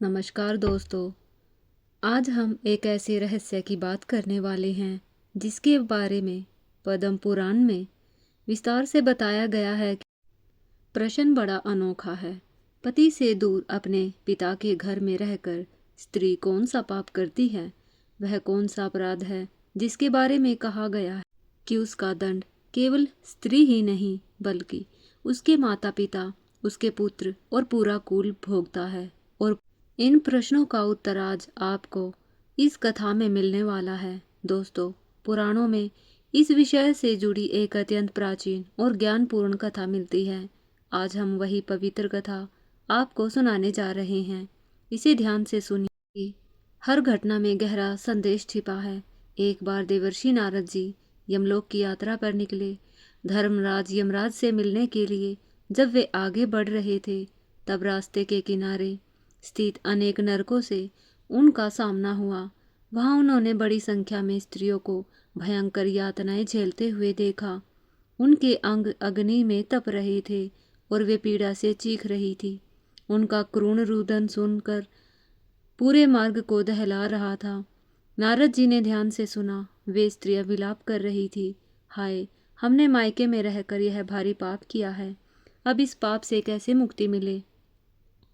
नमस्कार दोस्तों। आज हम एक ऐसे रहस्य की बात करने वाले हैं जिसके बारे में पद्म पुराण में विस्तार से बताया गया है कि प्रश्न बड़ा अनोखा है। पति से दूर अपने पिता के घर में रहकर स्त्री कौन सा पाप करती है? वह कौन सा अपराध है जिसके बारे में कहा गया है कि उसका दंड केवल स्त्री ही नहीं बल्कि उसके माता पिता, उसके पुत्र और पूरा कुल भोगता है। और इन प्रश्नों का उत्तर आज आपको इस कथा में मिलने वाला है। दोस्तों, पुराणों में इस विषय से जुड़ी एक अत्यंत प्राचीन और ज्ञानपूर्ण कथा मिलती है। आज हम वही पवित्र कथा आपको सुनाने जा रहे हैं। इसे ध्यान से सुनिए। हर घटना में गहरा संदेश छिपा है। एक बार देवर्षि नारद जी यमलोक की यात्रा पर निकले। धर्मराज यमराज से मिलने के लिए जब वे आगे बढ़ रहे थे, तब रास्ते के किनारे स्थित अनेक नरकों से उनका सामना हुआ। वहां उन्होंने बड़ी संख्या में स्त्रियों को भयंकर यातनाएं झेलते हुए देखा। उनके अंग अग्नि में तप रहे थे और वे पीड़ा से चीख रही थी। उनका क्रूर रुदन सुनकर पूरे मार्ग को दहला रहा था। नारद जी ने ध्यान से सुना। वे स्त्रियां विलाप कर रही थी, हाय, हमने मायके में रहकर यह भारी पाप किया है। अब इस पाप से कैसे मुक्ति मिले?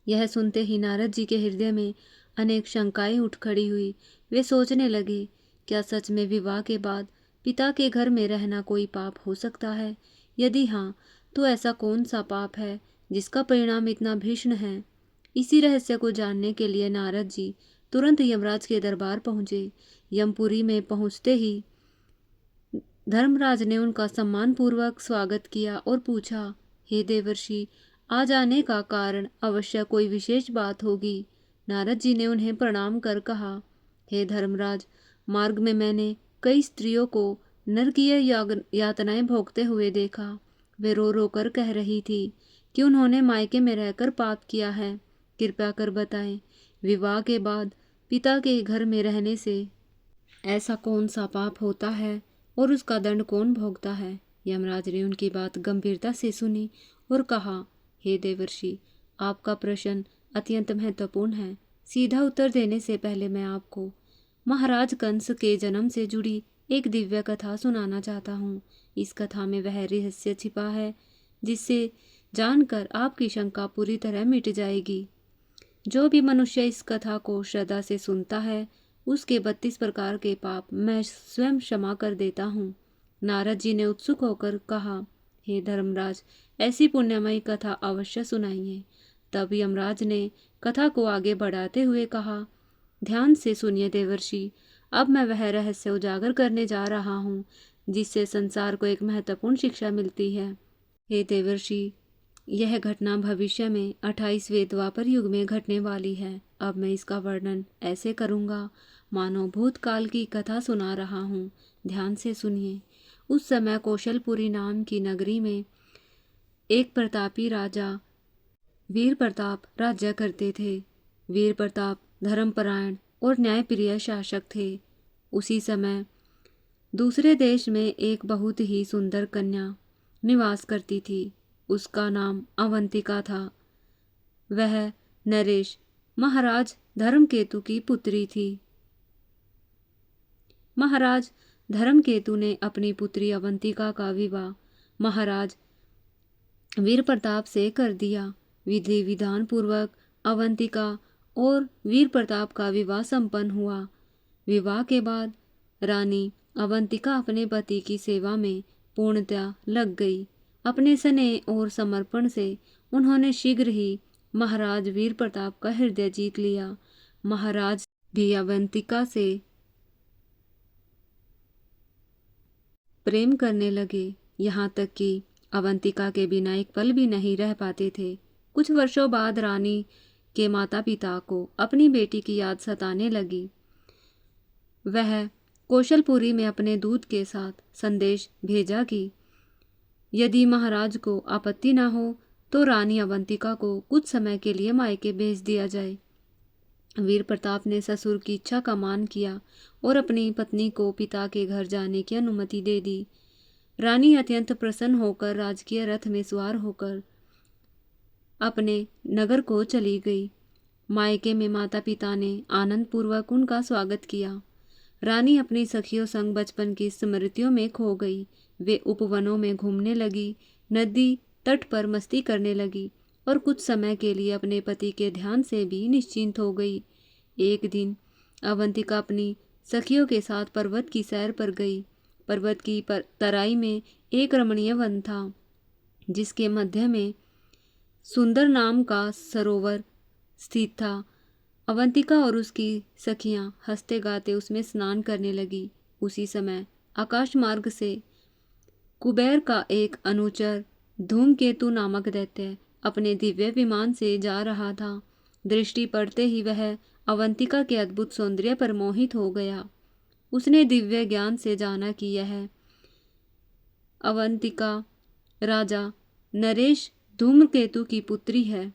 यह सुनते ही नारद जी के हृदय में अनेक शंकाएं उठ खड़ी हुई। वे सोचने लगे, क्या सच में विवाह के बाद पिता के घर में रहना कोई पाप हो सकता है? यदि हाँ, तो ऐसा कौन सा पाप है जिसका परिणाम इतना भीषण है? इसी रहस्य को जानने के लिए नारद जी तुरंत यमराज के दरबार पहुंचे। यमपुरी में पहुंचते ही धर्मराज ने उनका सम्मानपूर्वक स्वागत किया और पूछा, हे देवर्षि, आज आने का कारण अवश्य कोई विशेष बात होगी। नारद जी ने उन्हें प्रणाम कर कहा, हे धर्मराज, मार्ग में मैंने कई स्त्रियों को नरकीय यातनाएं भोगते हुए देखा। वे रो रो कर कह रही थी कि उन्होंने मायके में रहकर पाप किया है। कृपया कर बताएं, विवाह के बाद पिता के घर में रहने से ऐसा कौन सा पाप होता है और उसका दंड कौन भोगता है? यमराज ने उनकी बात गंभीरता से सुनी और कहा, हे देवर्षि, आपका प्रश्न अत्यंत महत्वपूर्ण है। सीधा उत्तर देने से पहले मैं आपको महाराज कंस के जन्म से जुड़ी एक दिव्य कथा सुनाना चाहता हूँ। इस कथा में वह रहस्य छिपा है जिससे जानकर आपकी शंका पूरी तरह मिट जाएगी। जो भी मनुष्य इस कथा को श्रद्धा से सुनता है, उसके 32 प्रकार के पाप मैं स्वयं क्षमा कर देता हूँ। नारद जी ने उत्सुक होकर कहा, हे धर्मराज, ऐसी पुण्यमयी कथा अवश्य सुनाइए। तब यमराज ने कथा को आगे बढ़ाते हुए कहा, ध्यान से सुनिए देवर्षि, अब मैं वह रहस्य उजागर करने जा रहा हूँ जिससे संसार को एक महत्वपूर्ण शिक्षा मिलती है। हे देवर्षि, यह घटना भविष्य में 28वें द्वापर युग में घटने वाली है। अब मैं इसका वर्णन ऐसे करूँगा मानो भूतकाल की कथा सुना रहा हूँ। ध्यान से सुनिए। उस समय कौशलपुरी नाम की नगरी में एक प्रतापी राजा वीर प्रताप राज्य करते थे। वीर प्रताप धर्मपरायण और न्यायप्रिय शासक थे। उसी समय दूसरे देश में एक बहुत ही सुंदर कन्या निवास करती थी। उसका नाम अवंतिका था। वह नरेश महाराज धर्मकेतु की पुत्री थी। महाराज धर्मकेतु ने अपनी पुत्री अवंतिका का विवाह महाराज वीर प्रताप से कर दिया। विधि विधान पूर्वक अवंतिका और वीर प्रताप का विवाह संपन्न हुआ। विवाह के बाद रानी अवंतिका अपने पति की सेवा में पूर्णतया लग गई। अपने स्नेह और समर्पण से उन्होंने शीघ्र ही महाराज वीर प्रताप का हृदय जीत लिया। महाराज भी अवंतिका से प्रेम करने लगे, यहाँ तक कि अवंतिका के बिना एक पल भी नहीं रह पाते थे। कुछ वर्षों बाद रानी के माता पिता को अपनी बेटी की याद सताने लगी। वह कौशलपुरी में अपने दूत के साथ संदेश भेजा कि यदि महाराज को आपत्ति न हो तो रानी अवंतिका को कुछ समय के लिए मायके भेज दिया जाए। वीर प्रताप ने ससुर की इच्छा का मान किया और अपनी पत्नी को पिता के घर जाने की अनुमति दे दी। रानी अत्यंत प्रसन्न होकर राजकीय रथ में सवार होकर अपने नगर को चली गई। मायके में माता पिता ने आनंद पूर्वक उनका स्वागत किया। रानी अपनी सखियों संग बचपन की स्मृतियों में खो गई। वे उपवनों में घूमने लगी, नदी तट पर मस्ती करने लगी और कुछ समय के लिए अपने पति के ध्यान से भी निश्चिंत हो गई। एक दिन अवंतिका अपनी सखियों के साथ पर्वत की सैर पर गई। पर्वत की तराई में एक रमणीय वन था, जिसके मध्य में सुंदर नाम का सरोवर स्थित था। अवंतिका और उसकी सखियां हंसते गाते उसमें स्नान करने लगी। उसी समय आकाश मार्ग से कुबेर का एक अनुचर धूमकेतु नामक दैत्य अपने दिव्य विमान से जा रहा था। दृष्टि पड़ते ही वह अवंतिका के अद्भुत सौंदर्य पर मोहित हो गया। उसने दिव्य ज्ञान से जाना कि यह अवंतिका राजा नरेश धूमकेतु की पुत्री है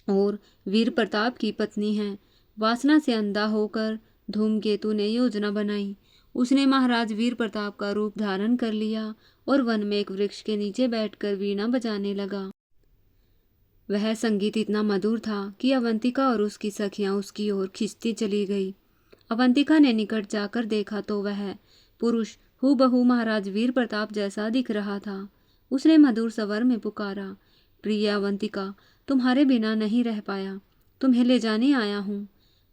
और वीर प्रताप की पत्नी है। वासना से अंधा होकर धूमकेतु ने योजना बनाई। उसने महाराज वीर प्रताप का रूप धारण कर लिया और वन में एक वृक्ष के नीचे बैठकर वीणा बजाने लगा। वह संगीत इतना मधुर था कि अवंतिका और उसकी सखियां उसकी ओर खिंचती चली गई। अवंतिका ने निकट जाकर देखा तो वह पुरुष हूबहू महाराज वीर प्रताप जैसा दिख रहा था। उसने मधुर स्वर में पुकारा, प्रिय अवंतिका, तुम्हारे बिना नहीं रह पाया, तुम्हें ले जाने आया हूँ।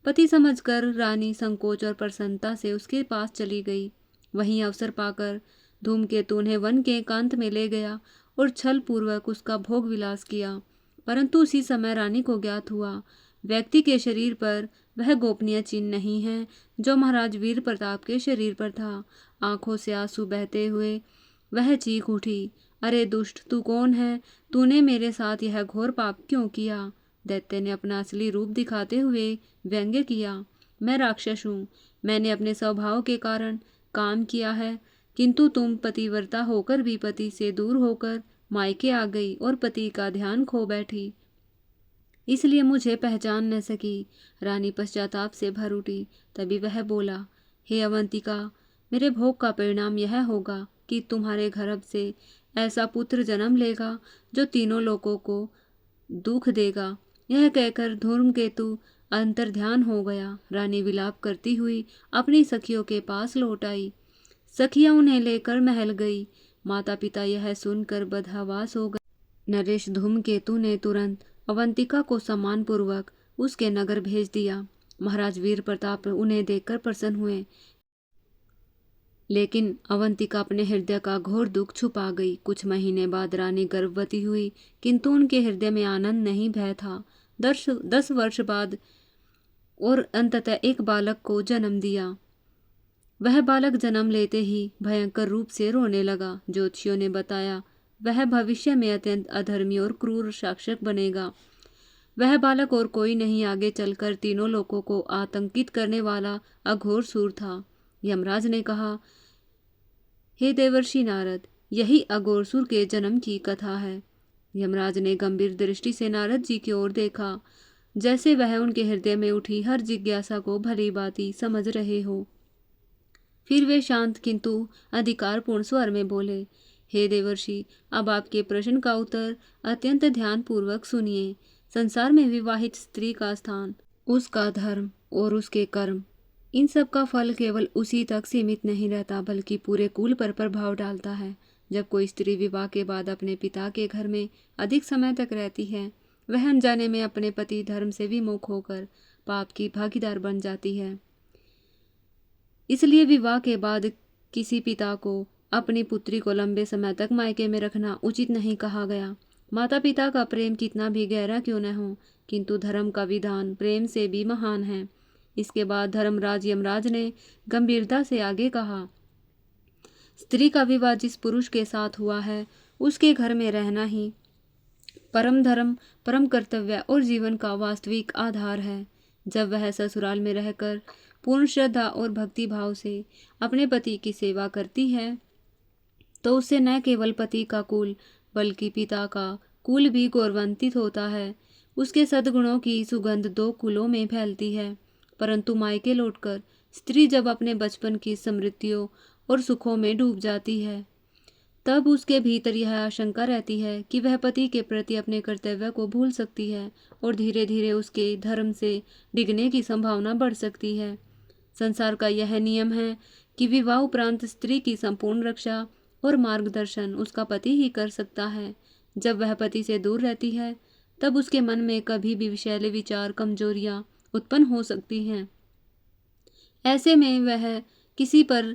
पति समझकर रानी संकोच और प्रसन्नता से उसके पास चली गई। वहीं अवसर पाकर धूमकेतु उन्हें वन के एकांत में ले गया और छल पूर्वक उसका भोग विलास किया। परंतु उसी समय रानी को ज्ञात हुआ, व्यक्ति के शरीर पर वह गोपनीय चिन्ह नहीं है जो महाराज वीर प्रताप के शरीर पर था। आंखों से आंसू बहते हुए वह चीख उठी, अरे दुष्ट, तू कौन है? तूने मेरे साथ यह घोर पाप क्यों किया? दैत्य ने अपना असली रूप दिखाते हुए व्यंग्य किया, मैं राक्षस हूँ। मैंने अपने स्वभाव के कारण काम किया है, किंतु तुम पतिव्रता होकर भी पति से दूर होकर मायके आ गई और पति का ध्यान खो बैठी, इसलिए मुझे पहचान न सकी। रानी पश्चाताप से भर उठी। तभी वह बोला, हे अवंतिका, मेरे भोग का परिणाम यह होगा कि तुम्हारे गर्भ से ऐसा पुत्र जन्म लेगा जो तीनों लोगों को दुख देगा। यह कहकर धूमकेतु अंतर्ध्यान हो गया। रानी विलाप करती हुई अपनी सखियों के पास लौट आई। सखियां उन्हें लेकर महल गई। माता पिता यह सुनकर बदहवास हो गए। नरेश धूमकेतु ने तुरंत अवंतिका को सम्मान पूर्वक उसके नगर भेज दिया। महाराज वीर प्रताप उन्हें देखकर प्रसन्न हुए, लेकिन अवंतिका अपने हृदय का घोर दुख छुपा गई। कुछ महीने बाद रानी गर्भवती हुई, किंतु उनके हृदय में आनंद नहीं, भय था। 10 वर्ष बाद और अंततः एक बालक को जन्म दिया। वह बालक जन्म लेते ही भयंकर रूप से रोने लगा। ज्योतिषियों ने बताया, वह भविष्य में अत्यंत अधर्मी और क्रूर शासक बनेगा। वह बालक और कोई नहीं, आगे चलकर तीनों लोगों को आतंकित करने वाला अघोर सूर था। यमराज ने कहा, हे देवर्षि नारद, यही अघोरसुर के जन्म की कथा है। यमराज ने गंभीर दृष्टि से नारद जी की ओर देखा, जैसे वह उनके हृदय में उठी हर जिज्ञासा को भली भांति समझ रहे हो। फिर वे शांत किंतु अधिकारपूर्ण स्वर में बोले, हे देवर्षि, अब आपके प्रश्न का उत्तर अत्यंत ध्यान पूर्वक सुनिए। संसार में विवाहित स्त्री का स्थान, उसका धर्म और उसके कर्म, इन सब का फल केवल उसी तक सीमित नहीं रहता, बल्कि पूरे कुल पर प्रभाव डालता है। जब कोई स्त्री विवाह के बाद अपने पिता के घर में अधिक समय तक रहती है, वह अनजाने में अपने पति धर्म से विमुख होकर पाप की भागीदार बन जाती है। इसलिए विवाह के बाद किसी पिता को अपनी पुत्री को लंबे समय तक मायके में रखना उचित नहीं कहा गया। माता पिता का प्रेम कितना भी गहरा क्यों न हो, किंतु धर्म का विधान प्रेम से भी महान है। इसके बाद धर्मराज यमराज ने गंभीरता से आगे कहा, स्त्री का विवाह जिस पुरुष के साथ हुआ है, उसके घर में रहना ही परम धर्म, परम कर्तव्य और जीवन का वास्तविक आधार है। जब वह ससुराल में रहकर पूर्ण श्रद्धा और भक्ति भाव से अपने पति की सेवा करती है, तो उससे न केवल पति का कुल बल्कि पिता का कुल भी गौरवान्वित होता है। उसके सद्गुणों की सुगंध 2 कुलों में फैलती है। परंतु मायके लौटकर स्त्री जब अपने बचपन की स्मृतियों और सुखों में डूब जाती है, तब उसके भीतर यह आशंका रहती है कि वह पति के प्रति अपने कर्तव्य को भूल सकती है और धीरे धीरे उसके धर्म से डिगने की संभावना बढ़ सकती है। संसार का यह नियम है कि विवाह उपरांत स्त्री की संपूर्ण रक्षा और मार्गदर्शन उसका पति ही कर सकता है। जब वह पति से दूर रहती है तब उसके मन में कभी भी विषैले विचार, कमजोरियां उत्पन्न हो सकती हैं। ऐसे में वह किसी पर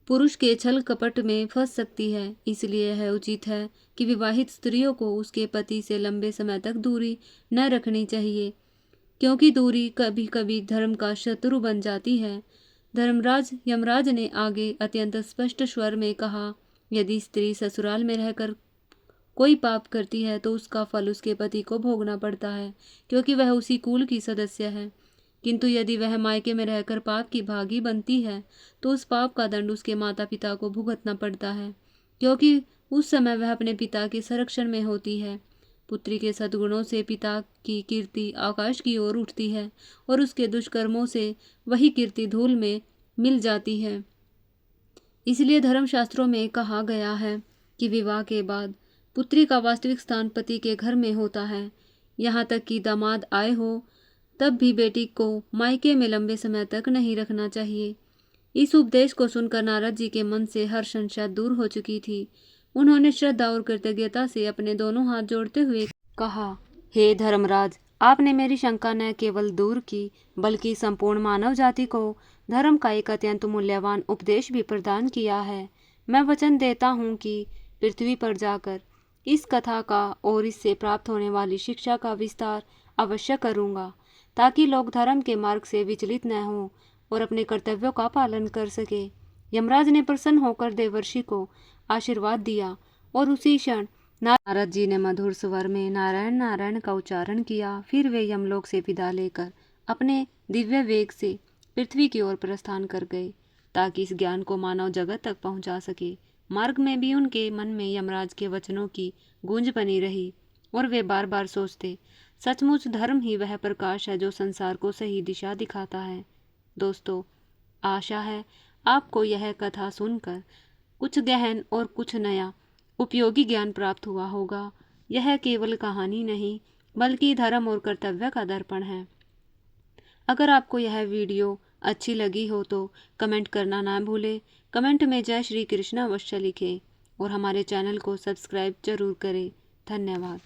पुरुष के छल कपट में फंस सकती है। इसलिए यह उचित है कि विवाहित स्त्रियों को उसके पति से लंबे समय तक दूरी न रखनी चाहिए, क्योंकि दूरी कभी कभी धर्म का शत्रु बन जाती है। धर्मराज यमराज ने आगे अत्यंत स्पष्ट स्वर में कहा, यदि स्त्री ससुराल में रहकर कोई पाप करती है तो उसका फल उसके पति को भोगना पड़ता है, क्योंकि वह उसी कुल की सदस्य है। किंतु यदि वह मायके में रहकर पाप की भागी बनती है तो उस पाप का दंड उसके माता पिता को भुगतना पड़ता है, क्योंकि उस समय वह अपने पिता के संरक्षण में होती है। पुत्री के सद्गुणों से पिता की कीर्ति आकाश की ओर उठती है और उसके दुष्कर्मों से वही कीर्ति धूल में मिल जाती है। इसलिए धर्मशास्त्रों में कहा गया है कि विवाह के बाद पुत्री का वास्तविक स्थान पति के घर में होता है। यहाँ तक कि दामाद आए हो तब भी बेटी को मायके में लंबे समय तक नहीं रखना चाहिए। इस उपदेश को सुनकर नारद जी के मन से हर संशय दूर हो चुकी थी। उन्होंने श्रद्धा और कृतज्ञता से अपने दोनों हाथ जोड़ते हुए कहा, हे धर्मराज, आपने मेरी शंका न केवल दूर की बल्कि संपूर्ण मानव जाति को धर्म का एक अत्यंत मूल्यवान उपदेश भी प्रदान किया है। मैं वचन देता हूँ कि पृथ्वी पर जाकर इस कथा का और इससे प्राप्त होने वाली शिक्षा का विस्तार अवश्य करूँगा, ताकि लोग धर्म के मार्ग से विचलित न हों और अपने कर्तव्यों का पालन कर सके। यमराज ने प्रसन्न होकर देवर्षि को आशीर्वाद दिया और उसी क्षण नारद जी ने मधुर स्वर में नारायण नारायण का उच्चारण किया। फिर वे यमलोक से विदा लेकर अपने दिव्य वेग से पृथ्वी की ओर प्रस्थान कर गए, ताकि इस ज्ञान को मानव जगत तक पहुंचा सके। मार्ग में भी उनके मन में यमराज के वचनों की गूंज बनी रही और वे बार बार सोचते, सचमुच धर्म ही वह प्रकाश है जो संसार को सही दिशा दिखाता है। दोस्तों, आशा है आपको यह कथा सुनकर कुछ गहन और कुछ नया उपयोगी ज्ञान प्राप्त हुआ होगा। यह केवल कहानी नहीं बल्कि धर्म और कर्तव्य का दर्पण है। अगर आपको यह वीडियो अच्छी लगी हो तो कमेंट करना ना भूलें। कमेंट में जय श्री कृष्ण अवश्य लिखें और हमारे चैनल को सब्सक्राइब जरूर करें। धन्यवाद।